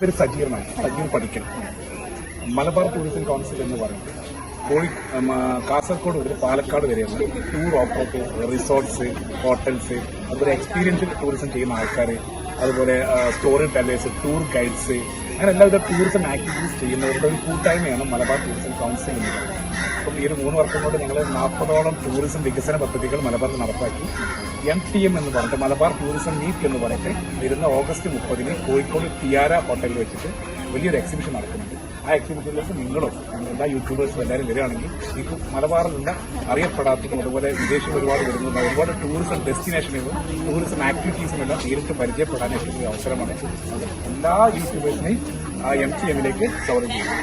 ഒരു സജീവനാണ് സജീവ് പഠിക്കൽ Malabar tourism council എന്ന് പറയുന്നത് കാസർഗോഡ് മുതൽ പാലക്കാട് വരെയുള്ള ടൂർ ഓപ്പറേറ്റേഴ്സ്, റിസോർട്ട്സ്, ഹോട്ടൽസ്, അതുപോലെ എക്സ്പീരിയൻസ് ടൂറിസം ചെയ്യുന്ന ആൾക്കാർ, അതുപോലെ സ്റ്റോറി ടെല്ലേഴ്സ്, ടൂർ ഗൈഡ്സ്, അങ്ങനെ എല്ലാവിധ ടൂറിസം ആക്ടിവിറ്റീസ് ചെയ്യുന്നവരുടെ ഒരു കൂട്ടായ്മയാണ് മലബാർ ടൂറിസം കൗൺസിൽ എന്ന് പറയുന്നത്. അപ്പം ഈ ഒരു 3 വർഷം കൊണ്ട് ഞങ്ങൾ 40ഓളം ടൂറിസം വികസന പദ്ധതികൾ മലബാറിൽ നടപ്പാക്കി. MTM എന്ന് പറഞ്ഞിട്ട് മലബാർ ടൂറിസം മീറ്റ് എന്ന് പറഞ്ഞിട്ട് വരുന്ന ഓഗസ്റ്റ് 30-ന് കോഴിക്കോട് ടിയാര ഹോട്ടലിൽ വെച്ചിട്ട് വലിയൊരു എക്സിബിഷൻ നടക്കുന്നുണ്ട്. ആ എക്സിബിഷനിലേക്ക് നിങ്ങളും എല്ലാ യൂട്യൂബേഴ്സും എല്ലാവരും വരികയാണെങ്കിൽ നിങ്ങൾക്ക് മലബാറിലുള്ള അറിയപ്പെടാത്തതും അതുപോലെ വിദേശം ഒരുപാട് വരുന്നുണ്ട് ഒരുപാട് ടൂറിസം ഡെസ്റ്റിനേഷനുകളും ടൂറിസം ആക്ടിവിറ്റീസും എല്ലാം നേരിട്ട് പരിചയപ്പെടാൻ ഏറ്റവും ഒരു അവസരമാണ്. എല്ലാ യൂട്യൂബേഴ്സിനെയും ആ MTM-ലേക്ക് സ്വാഗതം ചെയ്യുന്നു.